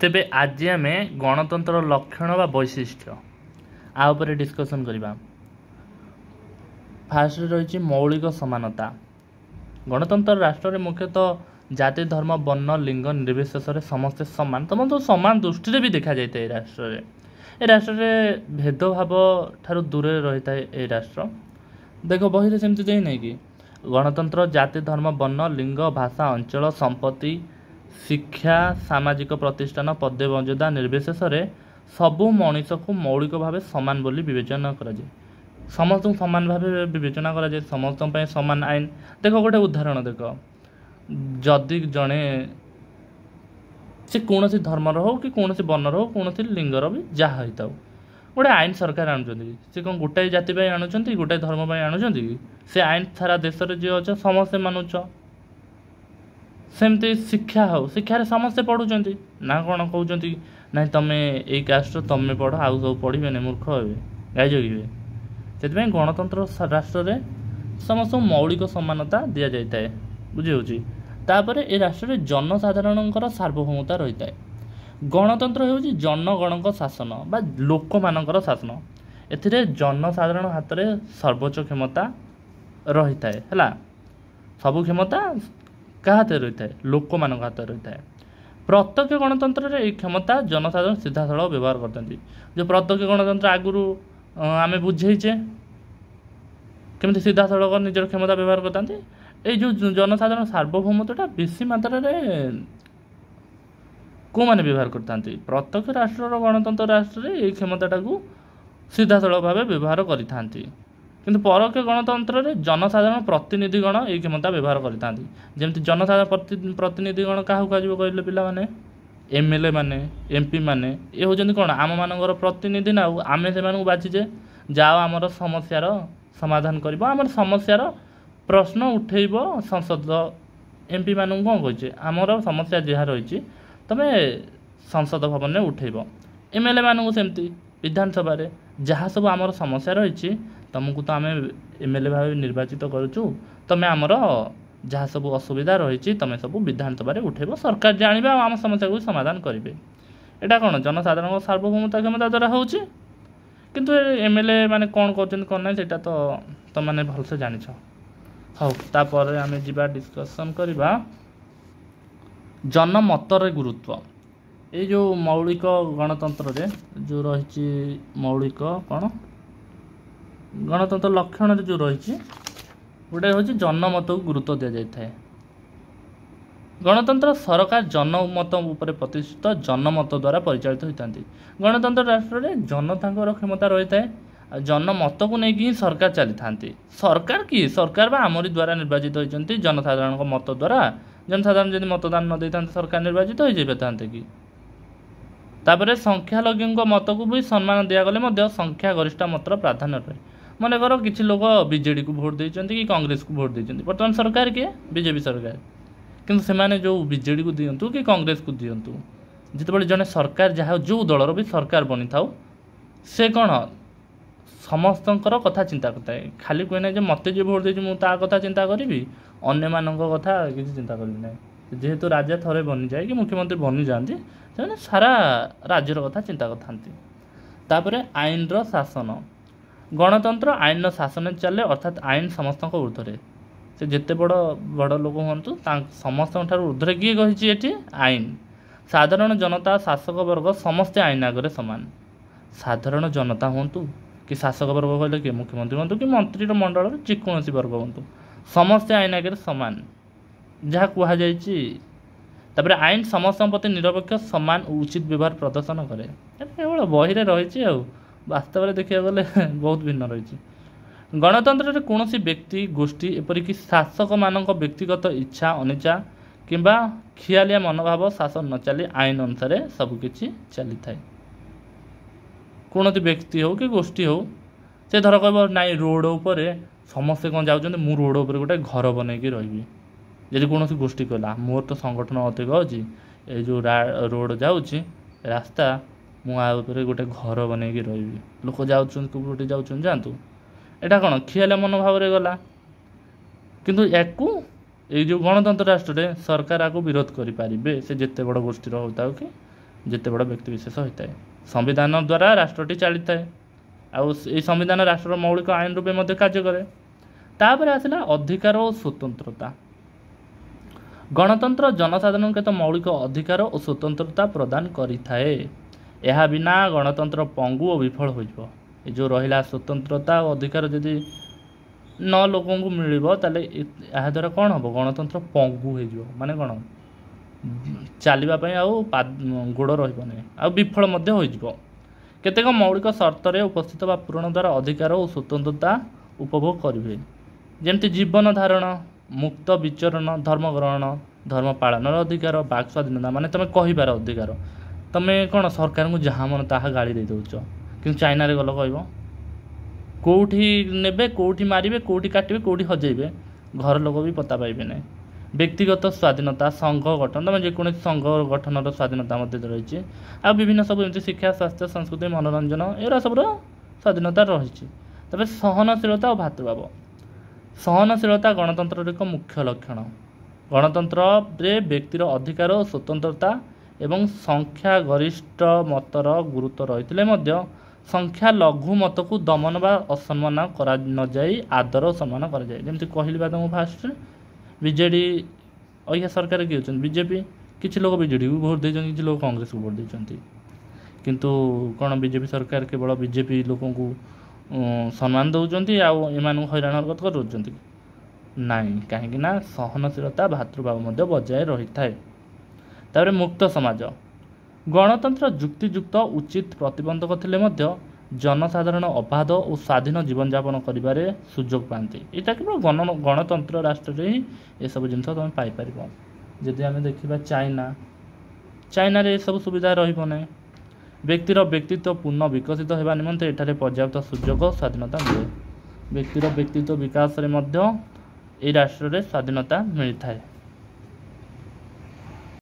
तेबे आज आम गणतंत्र लक्षण बा वैशिष्ट्य आ उपरे डिस्कसन करबा। फास्ट रही मौलिक समानता। गणतंत्र राष्ट्र में मुख्यतः जाति धर्म वर्ण लिंग निर्विशेष समस्ते समान समस्त समान दृष्टि भी देखा जाए राष्ट्र में भेदभाव ठारू दूर रही है। राष्ट्र देख बही सेमती दे नहीं कि गणतंत्र जाति धर्म वर्ण लिंग भाषा अंचल संपत्ति शिक्षा सामाजिक प्रतिष्ठान पदे मर्यादा निर्विशेष सबू मनीष को मौलिक भाव सामान बोली विवेचना कराए। समस्त सामान भाव विवेचना कराए समस्त सामान आईन। देख गोटे उदाहरण देख जदि जड़े से कौन धर्मर हो कि कौन वर्णर हो कौन लिंगर भी जहाँ होता गोटे आईन सरकार आणुचंती से कौन गोटाए जाति आणुचंती गोटाए धर्म आणुचंती से आईन सारा देश में जी अच्छे समस्ते मानुच। सेमती शिक्षा हो शिक्षार समस्ते पढ़ुंट ना कौन कहते ना तुम्हें यही कास्ट तुम्हें पढ़ आउ सब पढ़े मूर्ख हे गाई जगिवे। से गणतंत्र राष्ट्र में समस्त मौलिक समानता दि जाए बुझी। तापर ए राष्ट्र में जनसाधारण सार्वभौमता रही है। गणतंत्र हूँ जनगण शासन बा लोक मानकर शासन। ए जनसाधारण हाथ में सर्वोच्च क्षमता रही है। सबू क्षमता क्या हाथ रही है लोक मान हाथ रही है। प्रत्यक्ष गणतंत्र में क्षमता जनसाधारण सीधा सड़क व्यवहार करते। जो प्रत्यक्ष गणतंत्र आगुरी आम बुझेचे केमती सीधा सड़क निजर क्षमता व्यवहार करते। ये जो जनसाधारण सार्वभौमता बेसी मात्रा को माने व्यवहार करते। प्रत्यक्ष राष्ट्र गणतंत्र राष्ट्र में ये क्षमता को सीधा सड़क भाव व्यवहार करते किंतु परोक्ष गणतंत्र में जनसाधारण प्रतिनिधिगण ये क्षमता व्यवहार करते। जमी जनसाधारण प्रतिनिधिगण क्या कह कहले पिला माने एमएलए माने एमपी माने ये हूँ कौन आम मान प्रतिनिधि ना आम से बाछीचे जाओ आमर समस्यार समाधान कर आम समस्यार प्रश्न उठेब संसद एमपी मान कौन कहे आमर समस्या जहाँ रही तुम संसद भवन में उठेब। एमएलए मानू सेमती विधानसभा जहाँ सब आमर समस्या रही तुमको तो आम एमएलए भाव निर्वाचित करुचु तुम आमर जहाँ सब असुविधा रही तुम सब विधानसभा उठेब सरकार जाने आम समस्या को समाधान करेंगे। यहाँ कौन जनसाधारण सार्वभौमता क्षमता द्वारा होची किंतु एमएलए माने कौन कर कौन ना सेटा तो तुम मैंने भलसे जानिछ। हाँ तापर आम जा डिस्कसन करवा जनमतर गुरुत्व। ये जो मौलिक गणतंत्र रे जो रही मौलिक कौन गणतंत्र लक्षण जो रही गोटे हूँ जनमत को गुरुत्व दि जाए। गणतंत्र सरकार जनमत उपर प्रतिष्ठित जनमत द्वारा परिचालित होता। गणतंत्र राष्ट्र में जनता क्षमता रही है जनमत को लेकिन सरकार चली था। सरकार कि सरकार आमरी द्वारा निर्वाचित होती जनसाधारण मत द्वारा। जनसाधारण जब मतदान न देता सरकार निर्वाचित हो जाता कि तापर संख्यालघु मत को भी सम्मान दिगले संख्या गरिष्ठ मतर प्राधान्य रहे। मन कर किसी लोग बीजेडी को भोट देते कि कांग्रेस को भोट देते बर्तमान सरकार किए बीजेपी सरकार किंतु से जो बीजेडी को दिंतु कि कांग्रेस को दिंतु जिते जड़े सरकार जहाँ जो दलर भी सरकार बनी था से कौन समस्त कथा चिंता करता है। खाली कहना जो मत जो भोट देती मुझे कथा चिंता करी अन्य मान कथा किसी चिंता करी ना। जेहेतु राजा थरे बनी जाए कि मुख्यमंत्री बनी जाती से सारा राज्यर कथा चिंता करते। आईन शासन गणतंत्र आईन शासन चले अर्थात आईन समस्त ऊर्धे से जिते बड़ बड़ लोक हूँ समस्त ऊर्धे किए कही आईन। साधारण जनता शासक वर्ग समस्ते आईन आगे सामान। साधारण जनता हूँ कि शासक वर्ग कहले कि मुख्यमंत्री हूँ कि मंत्री मंडल जेकोसी वर्ग हूँ समस्ते आईन आगे सामान जहाँ कहुई। आईन समस्त प्रति निरपेक्ष सामान उचित व्यवहार प्रदर्शन करे केवल बही रही वास्तव में देखा गले बहुत भिन्न रही। गणतंत्र कौन व्यक्ति गोष्ठी एपरिक शासक मान व्यक्तिगत इच्छा अनिच्छा किंबा खियालिया मनोभाव शासन न चली आईन अनुसार सबकि चली था। कौन व्यक्ति हो कि गोष्ठी हो से धर कह ना रोड उपर समस्ते कौन जाऊँ मु रोड उपर गोटे घर बनईकि रही जदि कौन गोष्ठी कहला मोर तो संगठन अधिक अच्छी ये जो रोड जाऊँगी रास्ता मुझे गोटे घर बनईकि रही लोक जाऊँगे जातु यहाँ कौन खियाला मनोभाव गला किंतु याकू ये जो गणतंत्र राष्ट्र में सरकार आपको विरोध करें से जिते बड़ गोष्ठी होता कि ଯେତେ ବଡ଼ ବ୍ୟକ୍ତିବିଶେଷ ହୋଇଥାଏ। ସମ୍ବିଧାନ ଦ୍ୱାରା ରାଷ୍ଟ୍ରଟି ଚାଲିଥାଏ ଆଉ ଏହି ସମ୍ବିଧାନ ରାଷ୍ଟ୍ରର ମୌଳିକ ଆଇନ ରୂପେ ମଧ୍ୟ କାର୍ଯ୍ୟ କରେ। ତାପରେ ଆସିଲା ଅଧିକାର ଓ ସ୍ୱତନ୍ତ୍ରତା। ଗଣତନ୍ତ୍ର ଜନସାଧାରଣଙ୍କୁ କେତେ ମୌଳିକ ଅଧିକାର ଓ ସ୍ୱତନ୍ତ୍ରତା ପ୍ରଦାନ କରିଥାଏ। ଏହା ବିନା ଗଣତନ୍ତ୍ର ପଙ୍ଗୁ ଓ ବିଫଳ ହୋଇଯିବ। ଏ ଯେଉଁ ରହିଲା ସ୍ୱତନ୍ତ୍ରତା ଓ ଅଧିକାର ଯଦି ଲୋକଙ୍କୁ ମିଳିବ ତାହେଲେ ଏହା ଦ୍ୱାରା କ'ଣ ହେବ? ଗଣତନ୍ତ୍ର ପଙ୍ଗୁ ହୋଇଯିବ। ମାନେ କ'ଣ? ଚାଲିବା ପାଇଁ ଆଉ ଗୋଡ଼ ରହିବ ନାହିଁ, ଆଉ ବିଫଳ ମଧ୍ୟ ହୋଇଯିବ। କେତେକ ମୌଳିକ ସର୍ତ୍ତରେ ଉପସ୍ଥିତ ବା ପୂରଣ ଦ୍ୱାରା ଅଧିକାର ଓ ସ୍ୱତନ୍ତ୍ରତା ଉପଭୋଗ କରିବେ। ଯେମିତି ଜୀବନ ଧାରଣ, ମୁକ୍ତ ବିଚରଣ, ଧର୍ମ ଗ୍ରହଣ, ଧର୍ମ ପାଳନର ଅଧିକାର, ବାକ୍ ସ୍ୱାଧୀନତା ମାନେ ତୁମେ କହିବାର ଅଧିକାର। ତୁମେ କ'ଣ ସରକାରଙ୍କୁ ଯାହା ମନ ତାହା ଗାଳି ଦେଇଦେଉଛ, କିନ୍ତୁ ଚାଇନାରେ ଗଲ କହିବ କେଉଁଠି ନେବେ, କେଉଁଠି ମାରିବେ, କେଉଁଠି କାଟିବେ, କେଉଁଠି ହଜେଇବେ, ଘର ଲୋକ ବି ପତା ପାଇବେ ନାହିଁ। ବ୍ୟକ୍ତିଗତ ସ୍ୱାଧୀନତା, ସଂଘ ଗଠନ, ତୁମେ ଯେକୌଣସି ସଂଘ ଗଠନର ସ୍ୱାଧୀନତା ମଧ୍ୟ ରହିଛି। ଆଉ ବିଭିନ୍ନ ସବୁ ଏମିତି ଶିକ୍ଷା, ସ୍ୱାସ୍ଥ୍ୟ, ସଂସ୍କୃତି, ମନୋରଞ୍ଜନ ଏଗୁଡ଼ା ସବୁର ସ୍ୱାଧୀନତା ରହିଛି। ତାପରେ ସହନଶୀଳତା ଓ ଭାତୃଭାବ। ସହନଶୀଳତା ଗଣତନ୍ତ୍ରର ଏକ ମୁଖ୍ୟ ଲକ୍ଷଣ। ଗଣତନ୍ତ୍ରରେ ବ୍ୟକ୍ତିର ଅଧିକାର ଓ ସ୍ୱତନ୍ତ୍ରତା ଏବଂ ସଂଖ୍ୟା ଗରିଷ୍ଠ ମତର ଗୁରୁତ୍ୱ ରହିଥିଲେ ମଧ୍ୟ ସଂଖ୍ୟା ଲଘୁ ମତକୁ ଦମନ ବା ଅସମ୍ମାନ କରା ନଯାଇ ଆଦର ଓ ସମ୍ମାନ କରାଯାଏ। ଯେମିତି କହିଲି ବା ତୁମକୁ ଫାଷ୍ଟରେ ବିଜେଡ଼ି ଅଇକା ସରକାର କିଏ ଅଛନ୍ତି? ବିଜେପି। କିଛି ଲୋକ ବିଜେଡ଼ିକୁ ଭୋଟ୍ ଦେଇଛନ୍ତି, କିଛି ଲୋକ କଂଗ୍ରେସକୁ ଭୋଟ୍ ଦେଇଛନ୍ତି। କିନ୍ତୁ କ'ଣ ବିଜେପି ସରକାର କେବଳ ବିଜେପି ଲୋକଙ୍କୁ ସମ୍ମାନ ଦେଉଛନ୍ତି ଆଉ ଏମାନଙ୍କୁ ହଇରାଣ ହରକତ କରୁଛନ୍ତି? ନାହିଁ, କାହିଁକି ନା ସହନଶୀଳତା, ଭାତୃଭାବ ମଧ୍ୟ ବଜାୟ ରହିଥାଏ। ତାପରେ ମୁକ୍ତ ସମାଜ। ଗଣତନ୍ତ୍ର ଯୁକ୍ତିଯୁକ୍ତ ଉଚିତ ପ୍ରତିବନ୍ଧକ ଥିଲେ ମଧ୍ୟ ଜନସାଧାରଣ ଅବାଧ ଓ ସ୍ୱାଧୀନ ଜୀବନଯାପନ କରିବାରେ ସୁଯୋଗ ପାଆନ୍ତି। ଏଇଟା କେବଳ ଗଣତନ୍ତ୍ର ରାଷ୍ଟ୍ରରେ ହିଁ ଏସବୁ ଜିନିଷ ତୁମେ ପାଇପାରିବ। ଯଦି ଆମେ ଦେଖିବା ଚାଇନାରେ ଏସବୁ ସୁବିଧା ରହିବ ନାହିଁ। ବ୍ୟକ୍ତିର ବ୍ୟକ୍ତିତ୍ୱ ପୂର୍ଣ୍ଣ ବିକଶିତ ହେବା ନିମନ୍ତେ ଏଠାରେ ପର୍ଯ୍ୟାପ୍ତ ସୁଯୋଗ ସ୍ୱାଧୀନତା ମିଳେ। ବ୍ୟକ୍ତିର ବ୍ୟକ୍ତିତ୍ୱ ବିକାଶରେ ମଧ୍ୟ ଏହି ରାଷ୍ଟ୍ରରେ ସ୍ୱାଧୀନତା ମିଳିଥାଏ।